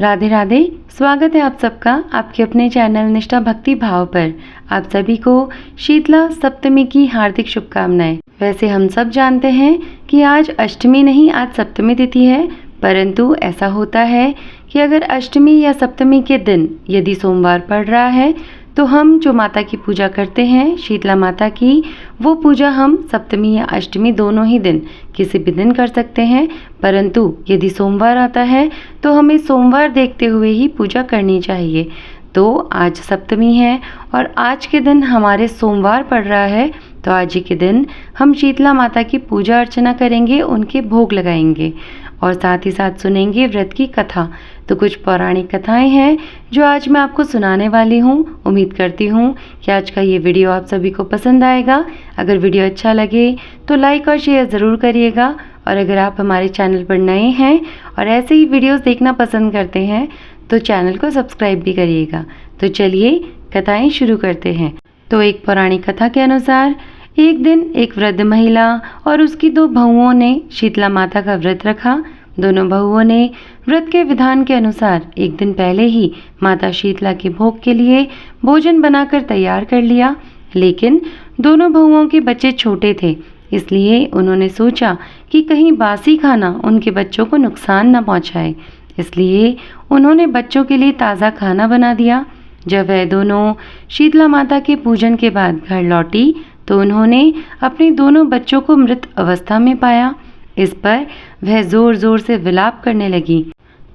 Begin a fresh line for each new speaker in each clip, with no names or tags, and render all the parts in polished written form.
राधे राधे। स्वागत है आप सबका आपके अपने चैनल निष्ठा भक्ति भाव पर। आप सभी को शीतला सप्तमी की हार्दिक शुभकामनाएं। वैसे हम सब जानते हैं कि आज अष्टमी नहीं, आज सप्तमी तिथि है, परंतु ऐसा होता है कि अगर अष्टमी या सप्तमी के दिन यदि सोमवार पड़ रहा है तो हम जो माता की पूजा करते हैं शीतला माता की, वो पूजा हम सप्तमी या अष्टमी दोनों ही दिन किसी भी दिन कर सकते हैं। परंतु यदि सोमवार आता है तो हमें सोमवार देखते हुए ही पूजा करनी चाहिए। तो आज सप्तमी है और आज के दिन हमारे सोमवार पड़ रहा है, तो आज ही के दिन हम शीतला माता की पूजा अर्चना करेंगे, उनके भोग लगाएंगे और साथ ही साथ सुनेंगे व्रत की कथा। तो कुछ पौराणिक कथाएं हैं जो आज मैं आपको सुनाने वाली हूँ। उम्मीद करती हूँ कि आज का ये वीडियो आप सभी को पसंद आएगा। अगर वीडियो अच्छा लगे तो लाइक और शेयर ज़रूर करिएगा, और अगर आप हमारे चैनल पर नए हैं और ऐसे ही वीडियोस देखना पसंद करते हैं तो चैनल को सब्सक्राइब भी करिएगा। तो चलिए कथाएं शुरू करते हैं। तो एक पौराणिक कथा के अनुसार एक दिन एक वृद्ध महिला और उसकी 2 बहुओं ने शीतला माता का व्रत रखा। दोनों बहुओं ने व्रत के विधान के अनुसार एक दिन पहले ही माता शीतला के भोग के लिए भोजन बनाकर तैयार कर लिया, लेकिन दोनों बहुओं के बच्चे छोटे थे, इसलिए उन्होंने सोचा कि कहीं बासी खाना उनके बच्चों को नुकसान न पहुंचाए। इसलिए उन्होंने बच्चों के लिए ताज़ा खाना बना दिया। जब वह दोनों शीतला माता के पूजन के बाद घर लौटी तो उन्होंने अपने दोनों बच्चों को मृत अवस्था में पाया। इस पर वह जोर जोर से विलाप करने लगी।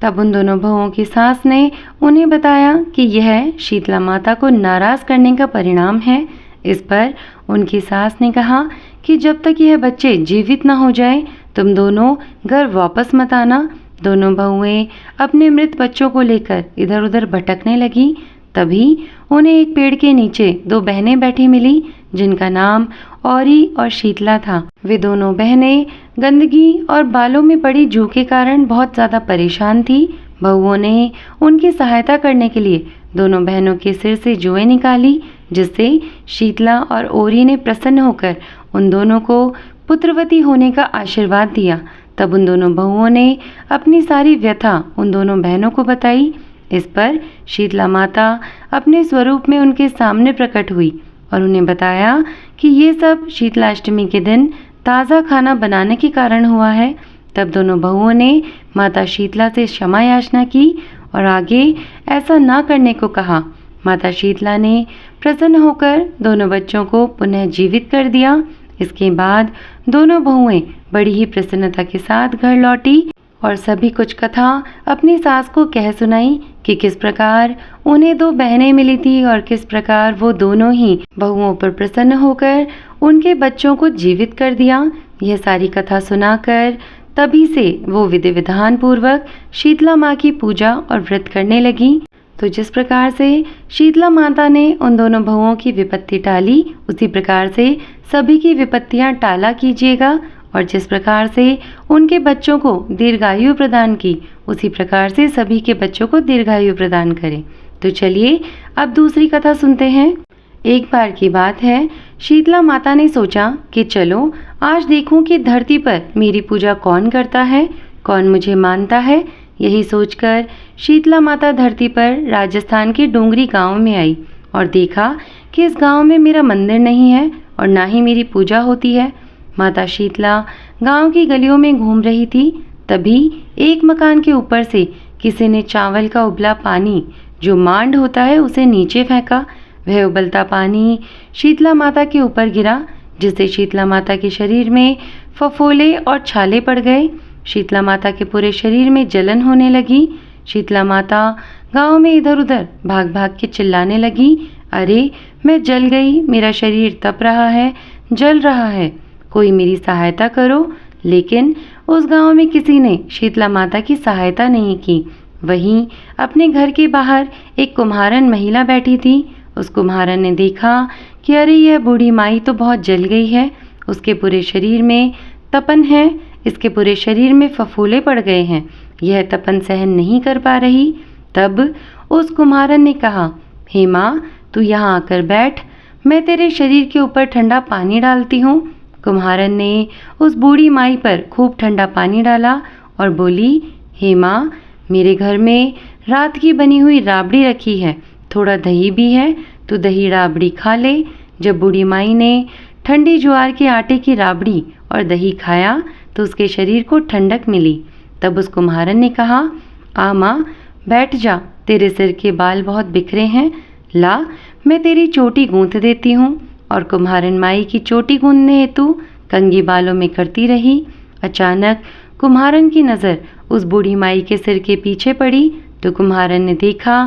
तब उन दोनों बहुओं की सास ने उन्हें बताया कि यह शीतला माता को नाराज करने का परिणाम है। इस पर उनकी सास ने कहा कि जब तक यह बच्चे जीवित न हो जाएं, तुम दोनों घर वापस मत आना। दोनों बहुएं अपने मृत बच्चों को लेकर इधर उधर भटकने लगी। तभी उन्हें एक पेड़ के नीचे 2 बहनें बैठी मिली, जिनका नाम औरी और शीतला था। वे दोनों बहनें गंदगी और बालों में पड़ी जू के कारण बहुत ज़्यादा परेशान थी। बहुओं ने उनकी सहायता करने के लिए दोनों बहनों के सिर से जुएं निकाली, जिससे शीतला और औरी ने प्रसन्न होकर उन दोनों को पुत्रवती होने का आशीर्वाद दिया। तब उन दोनों बहुओं ने अपनी सारी व्यथा उन दोनों बहनों को बताई। इस पर शीतला माता अपने स्वरूप में उनके सामने प्रकट हुई और उन्हें बताया कि ये सब शीतलाष्टमी के दिन ताज़ा खाना बनाने के कारण हुआ है। तब दोनों बहुओं ने माता शीतला से क्षमा याचना की और आगे ऐसा ना करने को कहा। माता शीतला ने प्रसन्न होकर दोनों बच्चों को पुनः जीवित कर दिया। इसके बाद दोनों बहुएं बड़ी ही प्रसन्नता के साथ घर लौटी और सभी कुछ कथा अपनी सास को कह सुनाई कि किस प्रकार उन्हें 2 बहनें मिली थी और किस प्रकार वो दोनों ही बहुओं पर प्रसन्न होकर उनके बच्चों को जीवित कर दिया। यह सारी कथा सुनाकर तभी से वो विधि विधान पूर्वक शीतला माँ की पूजा और व्रत करने लगी। तो जिस प्रकार से शीतला माता ने उन दोनों बहुओं की विपत्ति टाली, उसी प्रकार से सभी की विपत्तियां टाला कीजिएगा, और जिस प्रकार से उनके बच्चों को दीर्घायु प्रदान की, उसी प्रकार से सभी के बच्चों को दीर्घायु प्रदान करें। तो चलिए अब दूसरी कथा सुनते हैं। एक बार की बात है, शीतला माता ने सोचा कि चलो आज देखूं कि धरती पर मेरी पूजा कौन करता है, कौन मुझे मानता है। यही सोचकर शीतला माता धरती पर राजस्थान के डोंगरी गांव में आई और देखा कि इस गांव में मेरा मंदिर नहीं है और ना ही मेरी पूजा होती है। माता शीतला गांव की गलियों में घूम रही थी। तभी एक मकान के ऊपर से किसी ने चावल का उबला पानी, जो मांड होता है, उसे नीचे फेंका। वह उबलता पानी शीतला माता के ऊपर गिरा, जिससे शीतला माता के शरीर में फफोले और छाले पड़ गए। शीतला माता के पूरे शरीर में जलन होने लगी। शीतला माता गांव में इधर उधर भाग भाग के चिल्लाने लगी, अरे मैं जल गई, मेरा शरीर तप रहा है, जल रहा है, कोई मेरी सहायता करो। लेकिन उस गांव में किसी ने शीतला माता की सहायता नहीं की। वहीं अपने घर के बाहर एक कुम्हारन महिला बैठी थी। उस कुम्हारन ने देखा कि अरे यह बूढ़ी माई तो बहुत जल गई है, उसके पूरे शरीर में तपन है, इसके पूरे शरीर में फफोले पड़ गए हैं, यह तपन सहन नहीं कर पा रही। तब उस कुम्हारन ने कहा, हे माँ, तू यहाँ आकर बैठ, मैं तेरे शरीर के ऊपर ठंडा पानी डालती हूँ। कुम्हारन ने उस बूढ़ी माई पर खूब ठंडा पानी डाला और बोली, हे माँ, मेरे घर में रात की बनी हुई राबड़ी रखी है, थोड़ा दही भी है, तो दही राबड़ी खा ले। जब बूढ़ी माई ने ठंडी ज्वार के आटे की राबड़ी और दही खाया तो उसके शरीर को ठंडक मिली। तब उस कुम्हारन ने कहा, आ माँ, बैठ जा, तेरे सिर के बाल बहुत बिखरे हैं, ला मैं तेरी चोटी गूंथ देती हूँ। और कुम्हारन माई की चोटी गूंथने हेतु कंघी बालों में करती रही। अचानक कुम्हारन की नज़र उस बूढ़ी माई के सिर के पीछे पड़ी तो कुम्हारन ने देखा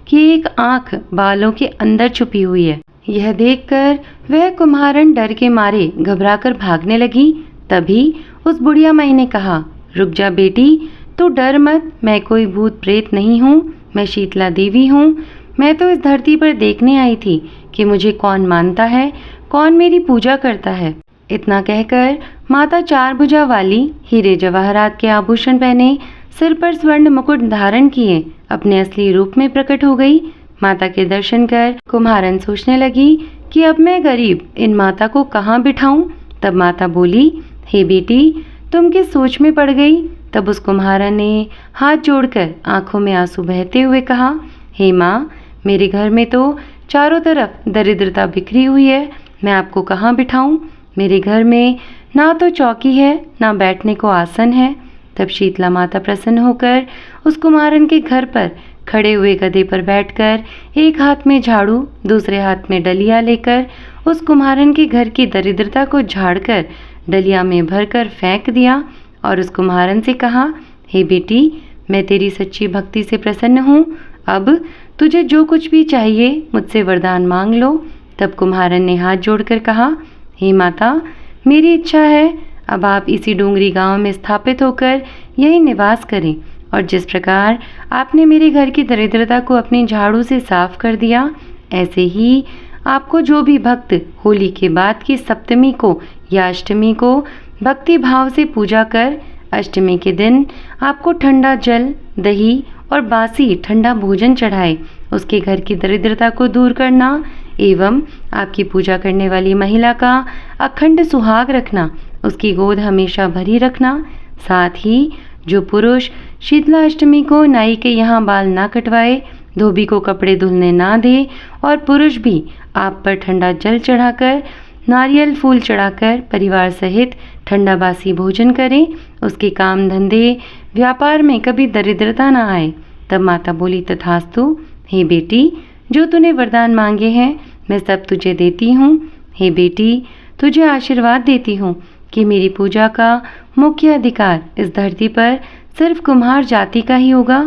कि एक आंख बालों के अंदर छुपी हुई है। यह देखकर वह कुम्हारन डर के मारे घबराकर भागने लगी। तभी उस बुढ़िया माई ने कहा, रुक जा बेटी, तू डर मत, मैं कोई भूत प्रेत नहीं हूँ, मैं शीतला देवी हूँ। मैं तो इस धरती पर देखने आई थी कि मुझे कौन मानता है, कौन मेरी पूजा करता है। इतना कहकर माता चार भुजा वाली, हीरे जवाहरात के आभूषण पहने, सिर पर स्वर्ण मुकुट धारण किए अपने असली रूप में प्रकट हो गई। माता के दर्शन कर कुम्हारन सोचने लगी कि अब मैं गरीब इन माता को कहाँ बिठाऊं। तब माता बोली, हे बेटी, तुम किस सोच में पड़ गई? तब उस कुम्हारन ने हाथ जोड़कर आंखों में आंसू बहते हुए कहा, हे माँ, मेरे घर में तो चारों तरफ दरिद्रता बिखरी हुई है, मैं आपको कहाँ बिठाऊं? मेरे घर में ना तो चौकी है, ना बैठने को आसन है। तब शीतला माता प्रसन्न होकर उस कुम्हारन के घर पर खड़े हुए गधे पर बैठकर एक हाथ में झाड़ू, दूसरे हाथ में डलिया लेकर उस कुम्हारन के घर की दरिद्रता को झाड़कर डलिया में भरकर फेंक दिया और उस कुम्हारन से कहा, हे बेटी, मैं तेरी सच्ची भक्ति से प्रसन्न हूँ, अब तुझे जो कुछ भी चाहिए मुझसे वरदान मांग लो। तब कुम्हारन ने हाथ जोड़कर कहा, हे माता, मेरी इच्छा है अब आप इसी डोंगरी गांव में स्थापित होकर यही निवास करें और जिस प्रकार आपने मेरे घर की दरिद्रता को अपनी झाड़ू से साफ कर दिया, ऐसे ही आपको जो भी भक्त होली के बाद की सप्तमी को या अष्टमी को भक्ति भाव से पूजा कर अष्टमी के दिन आपको ठंडा जल, दही और बासी ठंडा भोजन चढ़ाए, उसके घर की दरिद्रता को दूर करना एवं आपकी पूजा करने वाली महिला का अखंड सुहाग रखना, उसकी गोद हमेशा भरी रखना। साथ ही जो पुरुष शीतला अष्टमी को नाई के यहाँ बाल ना कटवाए, धोबी को कपड़े धुलने ना दे और पुरुष भी आप पर ठंडा जल चढ़ाकर, नारियल फूल चढ़ाकर परिवार सहित ठंडा बासी भोजन करें, उसके काम धंधे व्यापार में कभी दरिद्रता ना आए। तब माता बोली, तथास्तु। हे बेटी, जो तूने वरदान मांगे हैं मैं सब तुझे देती हूँ। हे बेटी, तुझे आशीर्वाद देती हूँ कि मेरी पूजा का मुख्य अधिकार इस धरती पर सिर्फ कुम्हार जाति का ही होगा।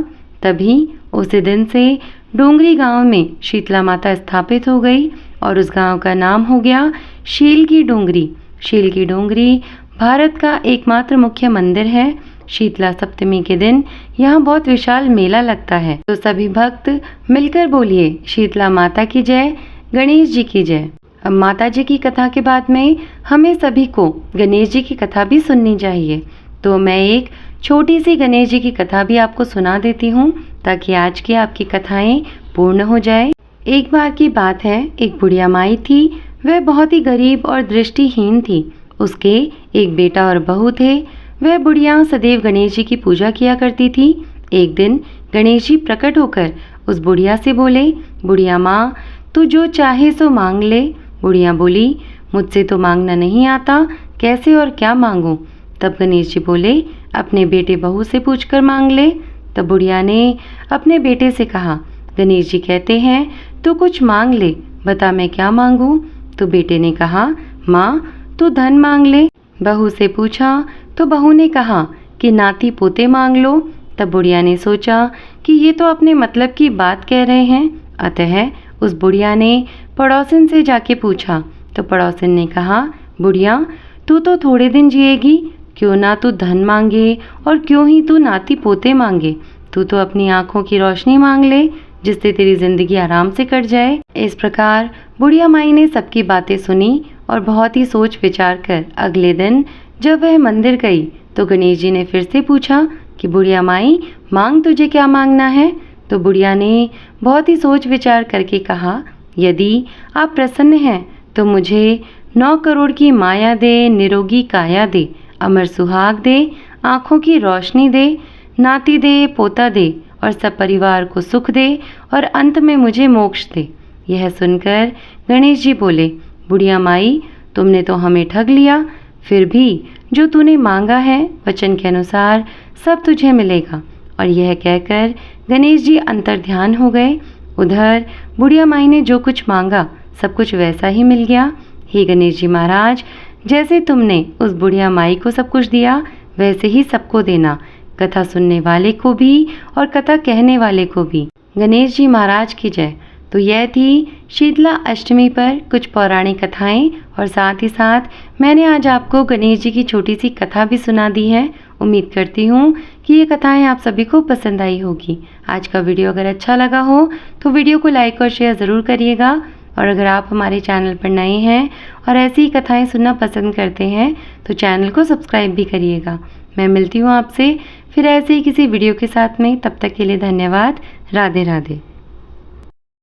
तभी उसी दिन से डोंगरी गांव में शीतला माता स्थापित हो गई और उस गांव का नाम हो गया शील की डोंगरी। शील की डोंगरी भारत का एकमात्र मुख्य मंदिर है। शीतला सप्तमी के दिन यहाँ बहुत विशाल मेला लगता है। तो सभी भक्त मिलकर बोलिए, शीतला माता की जय, गणेश जी की जय। अब माता जी की कथा के बाद में हमें सभी को गणेश जी की कथा भी सुननी चाहिए। तो मैं एक छोटी सी गणेश जी की कथा भी आपको सुना देती हूँ ताकि आज की आपकी कथाएं पूर्ण हो जाए। एक बार की बात है, एक बुढ़िया माई थी। वह बहुत ही गरीब और दृष्टिहीन थी। उसके एक बेटा और बहू थे। वह बुढ़िया सदैव गणेश जी की पूजा किया करती थी। एक दिन गणेश जी प्रकट होकर उस बुढ़िया से बोले, बुढ़िया माँ, तू जो चाहे सो मांग ले। बुढ़िया बोली, मुझसे तो मांगना नहीं आता, कैसे और क्या मांगूं? तब गणेश जी बोले, अपने बेटे बहू से पूछकर मांग ले। तब बुढ़िया ने अपने बेटे से कहा, गणेश जी कहते हैं तू कुछ मांग ले, बता मैं क्या मांगूं? तो बेटे ने कहा, माँ, तू धन मांग ले। बहू से पूछा तो बहू ने कहा कि नाती पोते मांग लो। तब बुढ़िया ने सोचा कि ये तो अपने मतलब की बात कह रहे हैं। अतः उस बुढ़िया ने पड़ोसिन से जाके पूछा तो पड़ोसिन ने कहा, बुढ़िया, तू तो थोड़े दिन जिएगी, क्यों ना तू धन मांगे और क्यों ही तू नाती पोते मांगे, तू तो अपनी आंखों की रोशनी मांग ले जिससे तेरी जिंदगी आराम से कट जाए। इस प्रकार बुढ़िया माई ने सबकी बातें सुनी और बहुत ही सोच विचार कर अगले दिन जब वह मंदिर गई तो गणेश जी ने फिर से पूछा कि बुढ़िया माई, मांग, तुझे क्या मांगना है? तो बुढ़िया ने बहुत ही सोच विचार करके कहा, यदि आप प्रसन्न हैं तो मुझे 9 करोड़ की माया दे, निरोगी काया दे, अमर सुहाग दे, आँखों की रोशनी दे, नाती दे, पोता दे और सब परिवार को सुख दे और अंत में मुझे मोक्ष दे। यह सुनकर गणेश जी बोले, बुढ़िया माई, तुमने तो हमें ठग लिया, फिर भी जो तूने मांगा है वचन के अनुसार सब तुझे मिलेगा। और यह कहकर गणेश जी अंतर्ध्यान हो गए। उधर बुढ़िया माई ने जो कुछ मांगा सब कुछ वैसा ही मिल गया। हे गणेश जी महाराज, जैसे तुमने उस बुढ़िया माई को सब कुछ दिया वैसे ही सबको देना, कथा सुनने वाले को भी और कथा कहने वाले को भी। गणेश जी महाराज की जय। तो यह थी शीतला अष्टमी पर कुछ पौराणिक कथाएं और साथ ही साथ मैंने आज आपको गणेश जी की छोटी सी कथा भी सुना दी है। उम्मीद करती हूँ कि ये कथाएं आप सभी को पसंद आई होगी। आज का वीडियो अगर अच्छा लगा हो तो वीडियो को लाइक और शेयर ज़रूर करिएगा। और अगर आप हमारे चैनल पर नए हैं और ऐसी ही कथाएं सुनना पसंद करते हैं तो चैनल को सब्सक्राइब भी करिएगा। मैं मिलती हूँ आपसे फिर ऐसे ही किसी वीडियो के साथ में। तब तक के लिए धन्यवाद। राधे राधे।